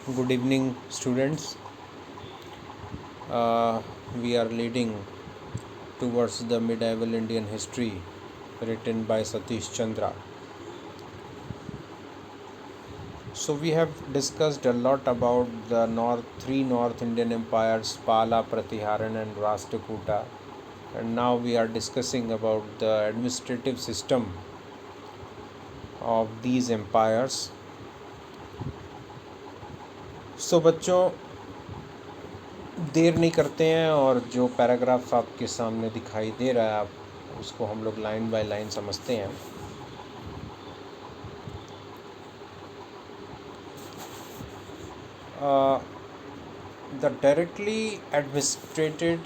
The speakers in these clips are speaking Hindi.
Good evening, students. We are leading towards the medieval Indian history written by Satish Chandra. So we have discussed a lot about the three North Indian empires, Pala, Pratiharan and Rashtrakuta. And now we are discussing about the administrative system of these empires. So बच्चों, देर नहीं करते हैं और जो पैराग्राफ आपके सामने दिखाई दे रहा है आप उसको हम लोग लाइन बाय लाइन समझते हैं. The directly administrated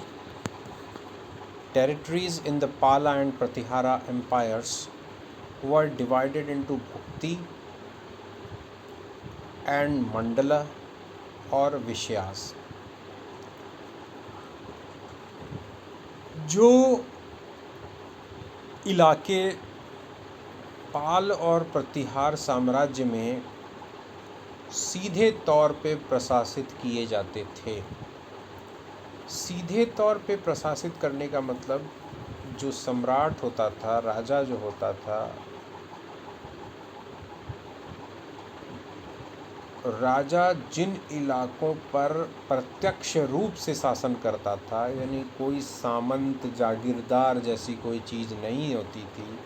territories in the Pala and Pratihara empires were divided into Bhukti and Mandala और विषयास. जो इलाके पाल और प्रतिहार साम्राज्य में सीधे तौर पे प्रशासित किए जाते थे. सीधे तौर पे प्रशासित करने का मतलब जो सम्राट होता था, राजा जो होता था, राजा जिन इलाकों पर प्रत्यक्ष रूप से शासन करता था, यानी कोई सामंत जागीरदार जैसी कोई चीज़ नहीं होती थी,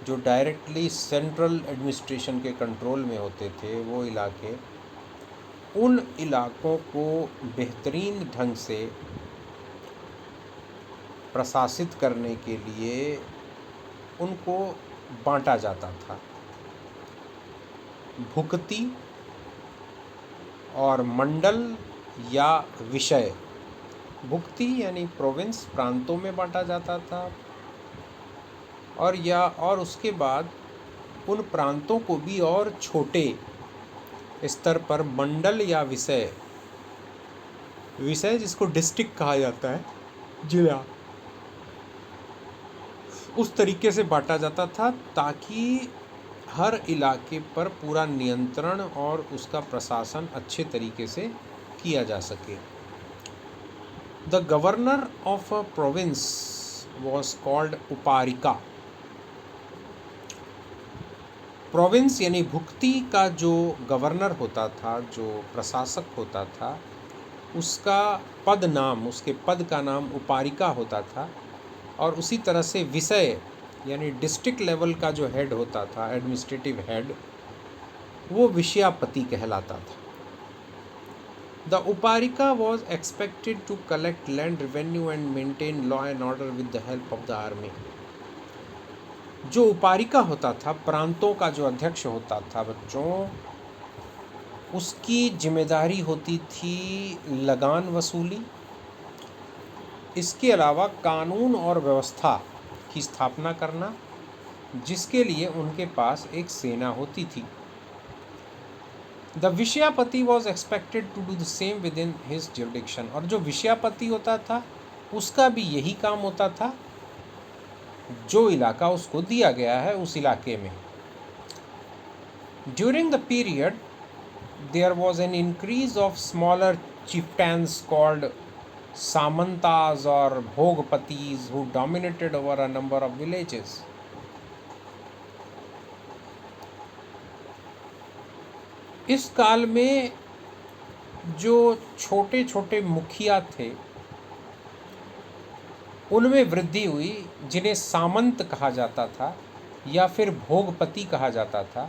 जो डायरेक्टली सेंट्रल एडमिनिस्ट्रेशन के कंट्रोल में होते थे, वो इलाके, उन इलाकों को बेहतरीन ढंग से प्रशासित करने के लिए उनको बांटा जाता था. भुक्ति और मंडल या विषय. भुक्ति यानी प्रोविंस, प्रांतों में बांटा जाता था, और उसके बाद उन प्रांतों को भी और छोटे स्तर पर मंडल या विषय जिसको डिस्ट्रिक्ट कहा जाता है, जिला, उस तरीके से बांटा जाता था ताकि हर इलाके पर पूरा नियंत्रण और उसका प्रशासन अच्छे तरीके से किया जा सके. The governor of a province was called uparika. Province यानी भुक्ति का जो गवर्नर होता था, जो प्रशासक होता था, उसका पद नाम, उसके पद का नाम उपारिका होता था. और उसी तरह से विषय यानी डिस्ट्रिक्ट लेवल का जो हेड होता था, एडमिनिस्ट्रेटिव हेड, वो विषयापति कहलाता था. The uparika was expected to collect land revenue and maintain law and order with the help of the army. जो उपारिका होता था, प्रांतों का जो अध्यक्ष होता था बच्चों, उसकी जिम्मेदारी होती थी लगान वसूली. इसके अलावा कानून और व्यवस्था की स्थापना करना, जिसके लिए उनके पास एक सेना होती थी. The vishayapati was expected to do the same within his jurisdiction. और जो विषयापति होता था उसका भी यही काम होता था, जो इलाका उसको दिया गया है उस इलाके में. During the period there was an increase of smaller chieftains called samantas और bhogpatis who dominated over a number of villages. इस काल में जो छोटे छोटे मुखिया थे उनमें वृद्धि हुई, जिन्हें सामंत कहा जाता था या फिर भोगपति कहा जाता था.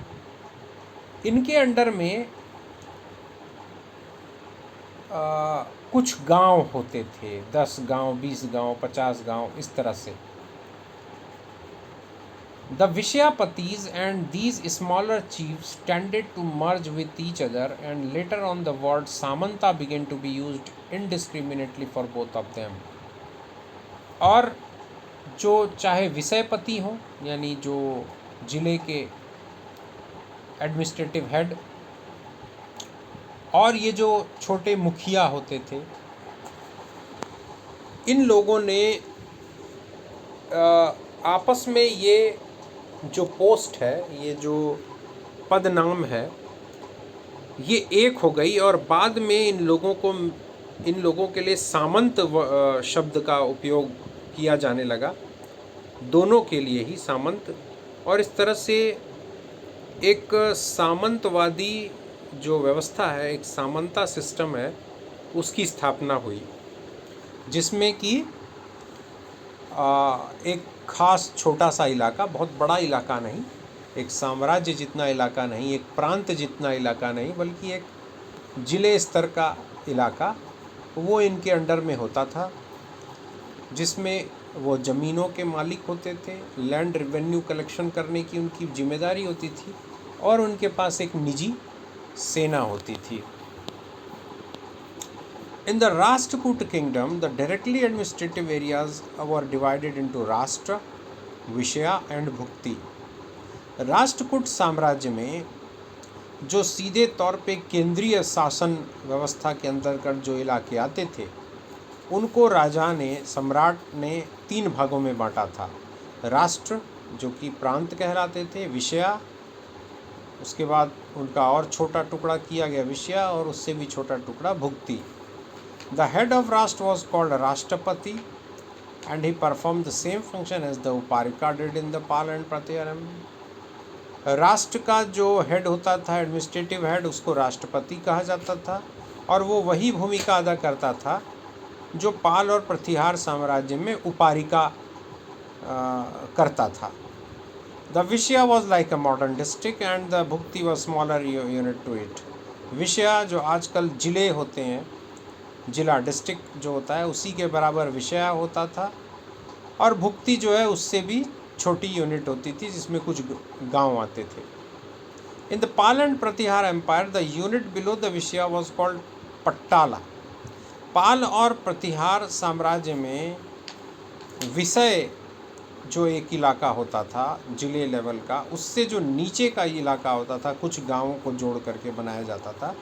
इनके अंडर में कुछ गांव होते थे, 10 गांव, 20 गांव, 50 गांव, इस तरह से. The vishayapatis and these smaller chiefs tended to merge with each other and later on the word samanta began to be used indiscriminately for both of them. और जो चाहे विषयपति हों, यानी जो जिले के एडमिनिस्ट्रेटिव हेड, और ये जो छोटे मुखिया होते थे, इन लोगों ने आपस में ये जो पोस्ट है, ये जो पद नाम है, ये एक हो गई और बाद में इन लोगों के लिए सामंत शब्द का उपयोग किया जाने लगा, दोनों के लिए ही सामंत। और इस तरह से एक सामंतवादी जो व्यवस्था है, एक सामंता सिस्टम है, उसकी स्थापना हुई, जिसमें कि एक खास छोटा सा इलाका, बहुत बड़ा इलाका नहीं, एक साम्राज्य जितना इलाका नहीं, एक प्रांत जितना इलाका नहीं, बल्कि एक जिले स्तर का इलाका, वो इनके अंडर में होता था, जिसमें वो ज़मीनों के मालिक होते थे, लैंड रेवेन्यू कलेक्शन करने की उनकी जिम्मेदारी होती थी, और उनके पास एक निजी सेना होती थी। In the Rashtrakuta kingdom, the directly administrative areas were divided into Rashtra, Vishya and Bhukti. Rashtrakuta साम्राज्य में जो सीधे तौर पे केंद्रीय शासन व्यवस्था के अंतर्गत जो इलाके आते थे, उनको राजा ने, सम्राट ने 3 भागों में बांटा था। राष्ट्र, जो कि प्रांत कहलाते थे, विषया, उसके बाद उनका और छोटा टुकड़ा किया गया विषया, और उससे भी छोटा टुकड़ा भुक्ति। The head of Rashtra was called Rashtrapati and he performed the same function as the Uparika did in the Pal and Pratyayam. राष्ट्र का जो हेड होता था, एडमिनिस्ट्रेटिव हेड, उसको राष्ट्रपति कहा जाता था, और वो वही भूमिका अदा करता था जो पाल और प्रतिहार साम्राज्य में उपारिका करता था। The Vishya was like a modern district and the Bhukti was smaller unit to it. विषया जो आजकल जिले होते हैं, जिला डिस्ट्रिक्ट जो होता है, उसी के बराबर विषया होता था, और भुक्ति जो है उससे भी छोटी यूनिट होती थी, जिसमें कुछ गांव आते थे। In the Pala and Pratihara empire the unit below the vishaya was called pattala. Pala और प्रतिहार साम्राज्य में विषय जो एक इलाका होता था जिले लेवल का, उससे जो नीचे का इलाका होता था, कुछ गांवों को जोड़ करके बनाया जाता था,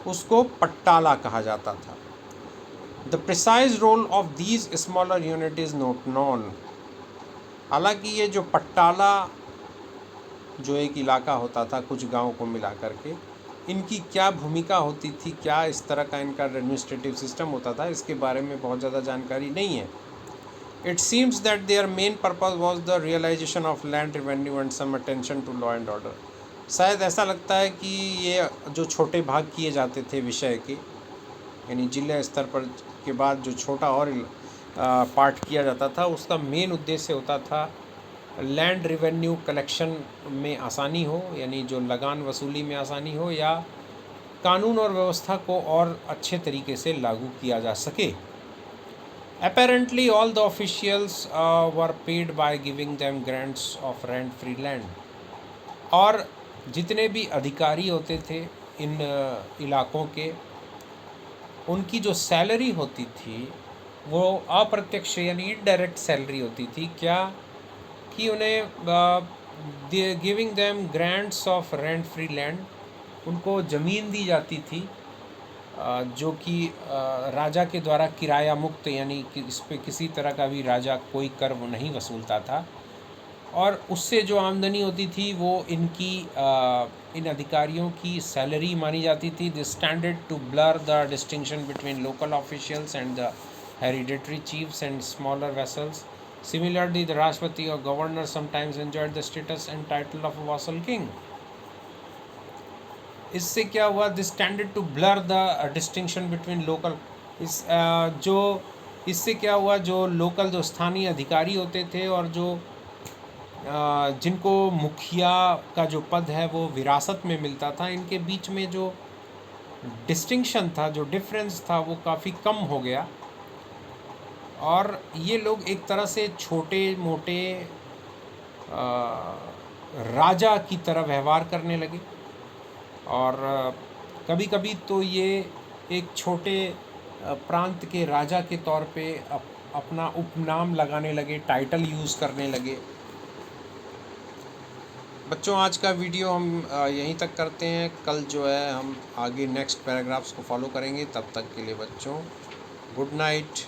उसको पट्टाला कहा जाता था। The precise role of these smaller unit is not known. हालांकि ये जो पट्टाला जो एक इलाका होता था कुछ गांव को मिला करके, इनकी क्या भूमिका होती थी, क्या इस तरह का इनका एडमिनिस्ट्रेटिव सिस्टम होता था, इसके बारे में बहुत ज़्यादा जानकारी नहीं है। It seems that their main purpose was the realization of land revenue and some attention to law and order. शायद ऐसा लगता है कि ये जो छोटे भाग किए जाते थे विषय के, यानी जिला स्तर पर के बाद जो छोटा और पार्ट किया जाता था, उसका मेन उद्देश्य होता था लैंड रेवेन्यू कलेक्शन में आसानी हो, यानी जो लगान वसूली में आसानी हो, या कानून और व्यवस्था को और अच्छे तरीके से लागू किया जा सके। Apparently all the officials were paid by giving them grants of rent-free land. और जितने भी अधिकारी होते थे इन इलाकों के, उनकी जो सैलरी होती थी वो अप्रत्यक्ष यानी इनडायरेक्ट सैलरी होती थी। क्या कि उन्हें giving them grants of rent free land, उनको ज़मीन दी जाती थी जो कि राजा के द्वारा किराया मुक्त, यानी कि इस पर किसी तरह का भी राजा कोई कर नहीं वसूलता था, और उससे जो आमदनी होती थी वो इन अधिकारियों की सैलरी मानी जाती थी। This tended to blur the distinction between local officials and the hereditary chiefs and smaller vassals. Similarly, the Rashtrapati or governor sometimes enjoyed the status and title of a vassal king. इससे क्या हुआ? This tended to blur the distinction between local, इससे क्या हुआ, जो लोकल जो स्थानीय अधिकारी होते थे और जो जिनको मुखिया का जो पद है वो विरासत में मिलता था, इनके बीच में जो डिस्टिंक्शन था, जो डिफरेंस था, वो काफ़ी कम हो गया, और ये लोग एक तरह से छोटे मोटे राजा की तरह व्यवहार करने लगे, और कभी कभी तो ये एक छोटे प्रांत के राजा के तौर पे अपना उपनाम लगाने लगे, टाइटल यूज़ करने लगे। बच्चों, आज का वीडियो हम यहीं तक करते हैं। कल जो है हम आगे नेक्स्ट पैराग्राफ्स को फॉलो करेंगे। तब तक के लिए बच्चों, गुड नाइट।